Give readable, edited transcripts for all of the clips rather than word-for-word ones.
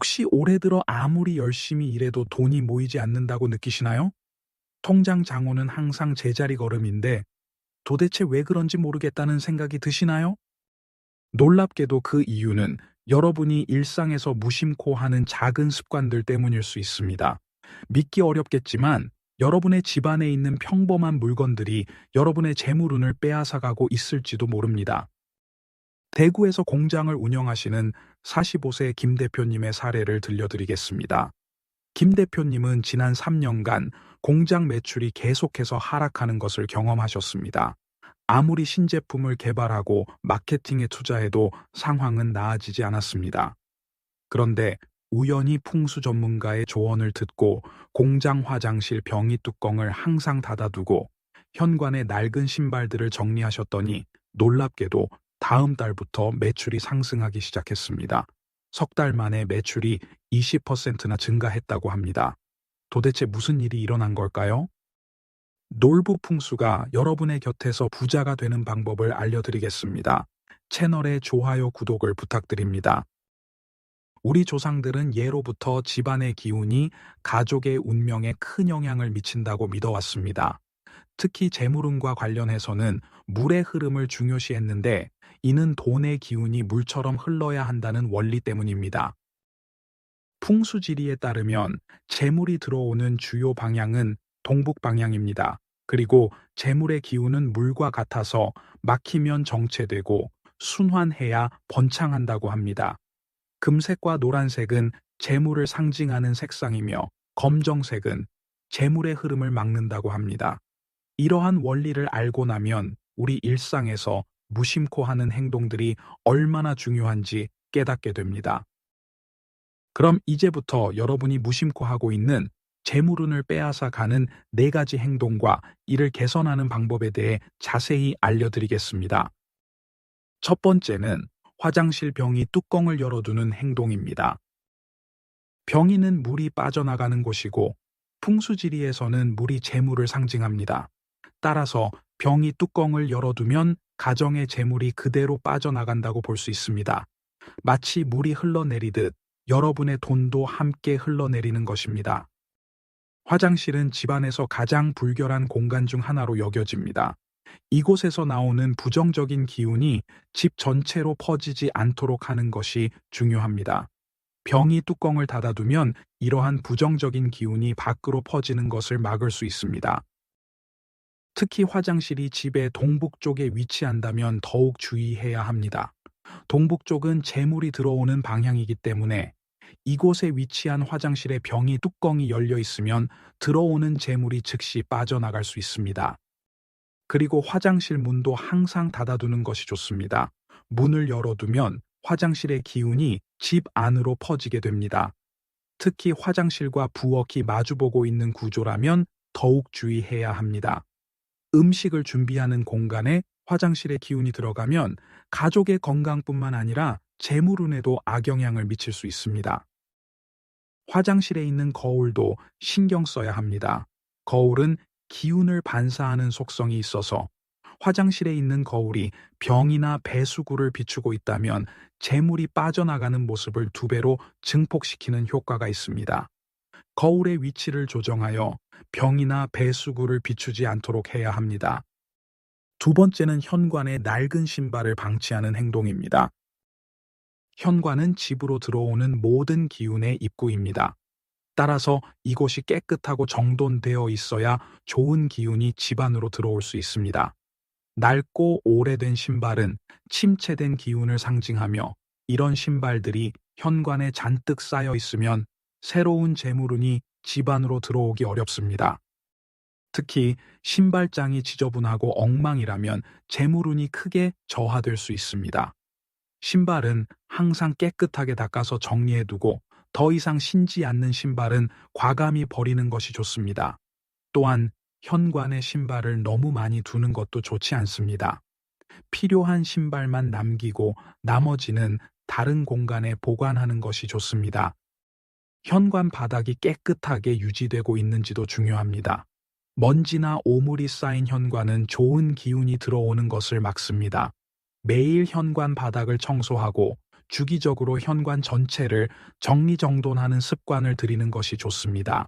혹시 올해 들어 아무리 열심히 일해도 돈이 모이지 않는다고 느끼시나요? 통장 잔고는 항상 제자리 걸음인데 도대체 왜 그런지 모르겠다는 생각이 드시나요? 놀랍게도 그 이유는 여러분이 일상에서 무심코 하는 작은 습관들 때문일 수 있습니다. 믿기 어렵겠지만 여러분의 집안에 있는 평범한 물건들이 여러분의 재물운을 빼앗아가고 있을지도 모릅니다. 대구에서 공장을 운영하시는 45세 김 대표님의 사례를 들려드리겠습니다. 김 대표님은 지난 3년간 공장 매출이 계속해서 하락하는 것을 경험하셨습니다. 아무리 신제품을 개발하고 마케팅에 투자해도 상황은 나아지지 않았습니다. 그런데 우연히 풍수 전문가의 조언을 듣고 공장 화장실 병이 뚜껑을 항상 닫아두고 현관에 낡은 신발들을 정리하셨더니 놀랍게도 다음 달부터 매출이 상승하기 시작했습니다. 석 달 만에 매출이 20%나 증가했다고 합니다. 도대체 무슨 일이 일어난 걸까요? 놀부풍수가 여러분의 곁에서 부자가 되는 방법을 알려드리겠습니다. 채널의 좋아요, 구독을 부탁드립니다. 우리 조상들은 예로부터 집안의 기운이 가족의 운명에 큰 영향을 미친다고 믿어왔습니다. 특히 재물운과 관련해서는 물의 흐름을 중요시했는데 이는 돈의 기운이 물처럼 흘러야 한다는 원리 때문입니다. 풍수지리에 따르면 재물이 들어오는 주요 방향은 동북 방향입니다. 그리고 재물의 기운은 물과 같아서 막히면 정체되고 순환해야 번창한다고 합니다. 금색과 노란색은 재물을 상징하는 색상이며 검정색은 재물의 흐름을 막는다고 합니다. 이러한 원리를 알고 나면 우리 일상에서 무심코 하는 행동들이 얼마나 중요한지 깨닫게 됩니다. 그럼 이제부터 여러분이 무심코 하고 있는 재물운을 빼앗아 가는 4가지 행동과 이를 개선하는 방법에 대해 자세히 알려드리겠습니다. 첫 번째는 화장실 병이 뚜껑을 열어두는 행동입니다. 병이는 물이 빠져나가는 곳이고 풍수지리에서는 물이 재물을 상징합니다. 따라서 병이 뚜껑을 열어두면 가정의 재물이 그대로 빠져나간다고 볼 수 있습니다. 마치 물이 흘러내리듯 여러분의 돈도 함께 흘러내리는 것입니다. 화장실은 집안에서 가장 불결한 공간 중 하나로 여겨집니다. 이곳에서 나오는 부정적인 기운이 집 전체로 퍼지지 않도록 하는 것이 중요합니다. 병이 뚜껑을 닫아두면 이러한 부정적인 기운이 밖으로 퍼지는 것을 막을 수 있습니다. 특히 화장실이 집의 동북쪽에 위치한다면 더욱 주의해야 합니다. 동북쪽은 재물이 들어오는 방향이기 때문에 이곳에 위치한 화장실의 병이 뚜껑이 열려 있으면 들어오는 재물이 즉시 빠져나갈 수 있습니다. 그리고 화장실 문도 항상 닫아두는 것이 좋습니다. 문을 열어두면 화장실의 기운이 집 안으로 퍼지게 됩니다. 특히 화장실과 부엌이 마주보고 있는 구조라면 더욱 주의해야 합니다. 음식을 준비하는 공간에 화장실의 기운이 들어가면 가족의 건강뿐만 아니라 재물운에도 악영향을 미칠 수 있습니다. 화장실에 있는 거울도 신경 써야 합니다. 거울은 기운을 반사하는 속성이 있어서 화장실에 있는 거울이 병이나 배수구를 비추고 있다면 재물이 빠져나가는 모습을 2배로 증폭시키는 효과가 있습니다. 거울의 위치를 조정하여 병이나 배수구를 비추지 않도록 해야 합니다. 두 번째는 현관에 낡은 신발을 방치하는 행동입니다. 현관은 집으로 들어오는 모든 기운의 입구입니다. 따라서 이곳이 깨끗하고 정돈되어 있어야 좋은 기운이 집 안으로 들어올 수 있습니다. 낡고 오래된 신발은 침체된 기운을 상징하며 이런 신발들이 현관에 잔뜩 쌓여 있으면 새로운 재물운이 집 안으로 들어오기 어렵습니다. 특히 신발장이 지저분하고 엉망이라면 재물운이 크게 저하될 수 있습니다. 신발은 항상 깨끗하게 닦아서 정리해두고 더 이상 신지 않는 신발은 과감히 버리는 것이 좋습니다. 또한 현관에 신발을 너무 많이 두는 것도 좋지 않습니다. 필요한 신발만 남기고 나머지는 다른 공간에 보관하는 것이 좋습니다. 현관 바닥이 깨끗하게 유지되고 있는지도 중요합니다. 먼지나 오물이 쌓인 현관은 좋은 기운이 들어오는 것을 막습니다. 매일 현관 바닥을 청소하고 주기적으로 현관 전체를 정리정돈하는 습관을 들이는 것이 좋습니다.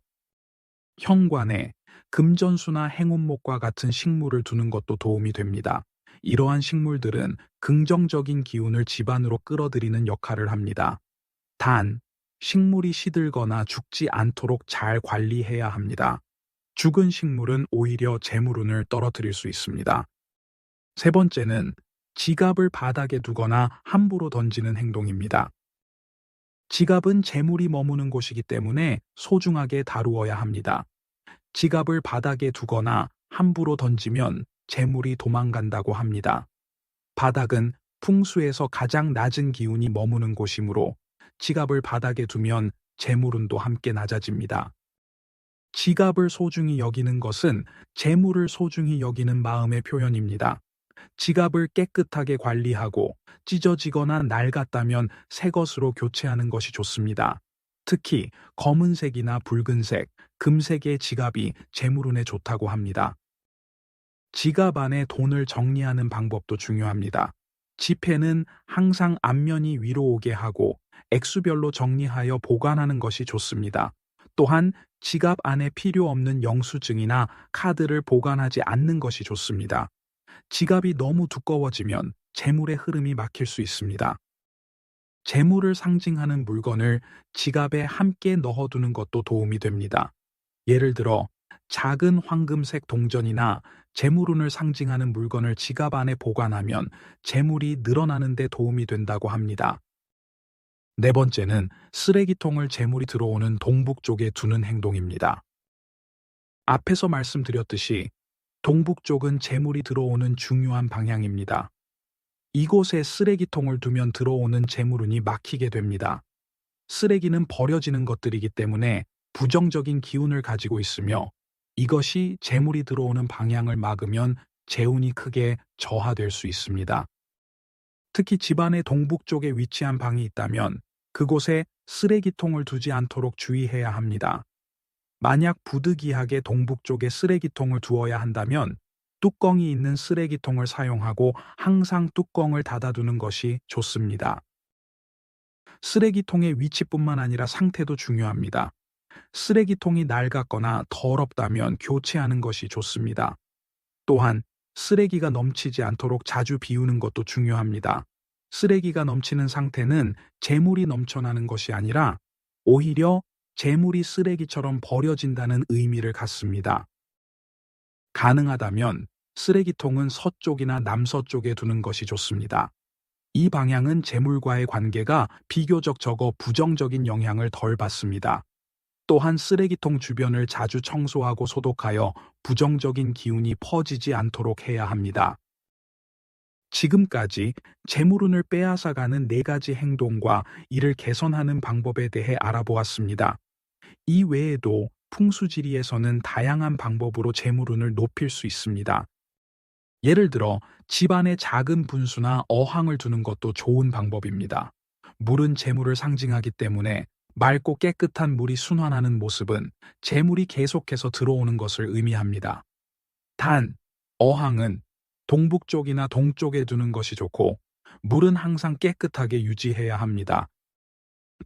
현관에 금전수나 행운목과 같은 식물을 두는 것도 도움이 됩니다. 이러한 식물들은 긍정적인 기운을 집안으로 끌어들이는 역할을 합니다. 단, 식물이 시들거나 죽지 않도록 잘 관리해야 합니다. 죽은 식물은 오히려 재물운을 떨어뜨릴 수 있습니다. 세 번째는 지갑을 바닥에 두거나 함부로 던지는 행동입니다. 지갑은 재물이 머무는 곳이기 때문에 소중하게 다루어야 합니다. 지갑을 바닥에 두거나 함부로 던지면 재물이 도망간다고 합니다. 바닥은 풍수에서 가장 낮은 기운이 머무는 곳이므로 지갑을 바닥에 두면 재물운도 함께 낮아집니다. 지갑을 소중히 여기는 것은 재물을 소중히 여기는 마음의 표현입니다. 지갑을 깨끗하게 관리하고 찢어지거나 낡았다면 새 것으로 교체하는 것이 좋습니다. 특히 검은색이나 붉은색, 금색의 지갑이 재물운에 좋다고 합니다. 지갑 안에 돈을 정리하는 방법도 중요합니다. 지폐는 항상 앞면이 위로 오게 하고 액수별로 정리하여 보관하는 것이 좋습니다. 또한 지갑 안에 필요 없는 영수증이나 카드를 보관하지 않는 것이 좋습니다. 지갑이 너무 두꺼워지면 재물의 흐름이 막힐 수 있습니다. 재물을 상징하는 물건을 지갑에 함께 넣어두는 것도 도움이 됩니다. 예를 들어 작은 황금색 동전이나 재물운을 상징하는 물건을 지갑 안에 보관하면 재물이 늘어나는 데 도움이 된다고 합니다. 네 번째는 쓰레기통을 재물이 들어오는 동북쪽에 두는 행동입니다. 앞에서 말씀드렸듯이 동북쪽은 재물이 들어오는 중요한 방향입니다. 이곳에 쓰레기통을 두면 들어오는 재물운이 막히게 됩니다. 쓰레기는 버려지는 것들이기 때문에 부정적인 기운을 가지고 있으며 이것이 재물이 들어오는 방향을 막으면 재운이 크게 저하될 수 있습니다. 특히 집안의 동북쪽에 위치한 방이 있다면 그곳에 쓰레기통을 두지 않도록 주의해야 합니다. 만약 부득이하게 동북쪽에 쓰레기통을 두어야 한다면 뚜껑이 있는 쓰레기통을 사용하고 항상 뚜껑을 닫아두는 것이 좋습니다. 쓰레기통의 위치뿐만 아니라 상태도 중요합니다. 쓰레기통이 낡았거나 더럽다면 교체하는 것이 좋습니다. 또한 쓰레기가 넘치지 않도록 자주 비우는 것도 중요합니다. 쓰레기가 넘치는 상태는 재물이 넘쳐나는 것이 아니라 오히려 재물이 쓰레기처럼 버려진다는 의미를 갖습니다. 가능하다면 쓰레기통은 서쪽이나 남서쪽에 두는 것이 좋습니다. 이 방향은 재물과의 관계가 비교적 적어 부정적인 영향을 덜 받습니다. 또한 쓰레기통 주변을 자주 청소하고 소독하여 부정적인 기운이 퍼지지 않도록 해야 합니다. 지금까지 재물운을 빼앗아가는 4가지 행동과 이를 개선하는 방법에 대해 알아보았습니다. 이 외에도 풍수지리에서는 다양한 방법으로 재물운을 높일 수 있습니다. 예를 들어 집안에 작은 분수나 어항을 두는 것도 좋은 방법입니다. 물은 재물을 상징하기 때문에 맑고 깨끗한 물이 순환하는 모습은 재물이 계속해서 들어오는 것을 의미합니다. 단, 어항은 동북쪽이나 동쪽에 두는 것이 좋고 물은 항상 깨끗하게 유지해야 합니다.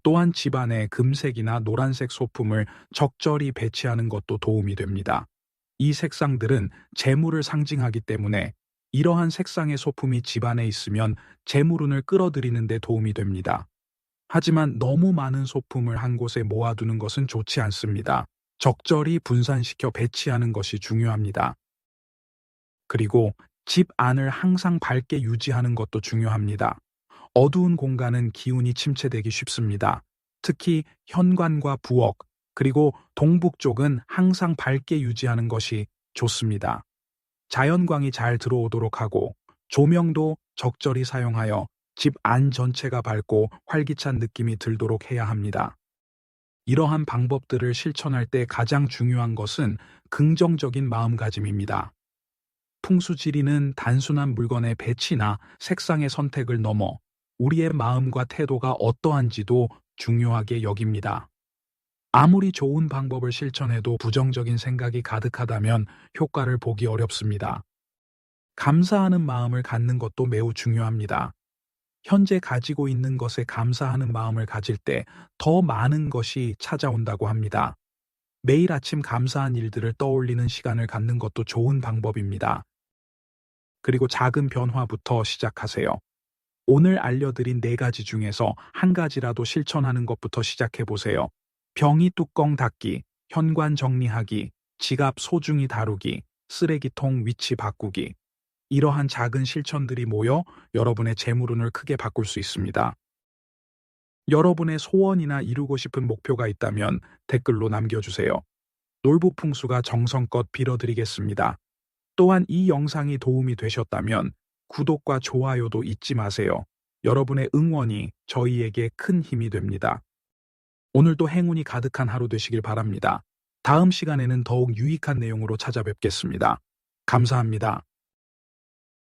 또한 집안에 금색이나 노란색 소품을 적절히 배치하는 것도 도움이 됩니다. 이 색상들은 재물을 상징하기 때문에 이러한 색상의 소품이 집안에 있으면 재물운을 끌어들이는 데 도움이 됩니다. 하지만 너무 많은 소품을 한 곳에 모아두는 것은 좋지 않습니다. 적절히 분산시켜 배치하는 것이 중요합니다. 그리고 집 안을 항상 밝게 유지하는 것도 중요합니다. 어두운 공간은 기운이 침체되기 쉽습니다. 특히 현관과 부엌, 그리고 동북쪽은 항상 밝게 유지하는 것이 좋습니다. 자연광이 잘 들어오도록 하고 조명도 적절히 사용하여 집 안 전체가 밝고 활기찬 느낌이 들도록 해야 합니다. 이러한 방법들을 실천할 때 가장 중요한 것은 긍정적인 마음가짐입니다. 풍수지리는 단순한 물건의 배치나 색상의 선택을 넘어 우리의 마음과 태도가 어떠한지도 중요하게 여깁니다. 아무리 좋은 방법을 실천해도 부정적인 생각이 가득하다면 효과를 보기 어렵습니다. 감사하는 마음을 갖는 것도 매우 중요합니다. 현재 가지고 있는 것에 감사하는 마음을 가질 때 더 많은 것이 찾아온다고 합니다. 매일 아침 감사한 일들을 떠올리는 시간을 갖는 것도 좋은 방법입니다. 그리고 작은 변화부터 시작하세요. 오늘 알려드린 4가지 중에서 한 가지라도 실천하는 것부터 시작해 보세요. 병이 뚜껑 닫기, 현관 정리하기, 지갑 소중히 다루기, 쓰레기통 위치 바꾸기. 이러한 작은 실천들이 모여 여러분의 재물운을 크게 바꿀 수 있습니다. 여러분의 소원이나 이루고 싶은 목표가 있다면 댓글로 남겨주세요. 놀부풍수가 정성껏 빌어드리겠습니다. 또한 이 영상이 도움이 되셨다면 구독과 좋아요도 잊지 마세요. 여러분의 응원이 저희에게 큰 힘이 됩니다. 오늘도 행운이 가득한 하루 되시길 바랍니다. 다음 시간에는 더욱 유익한 내용으로 찾아뵙겠습니다. 감사합니다.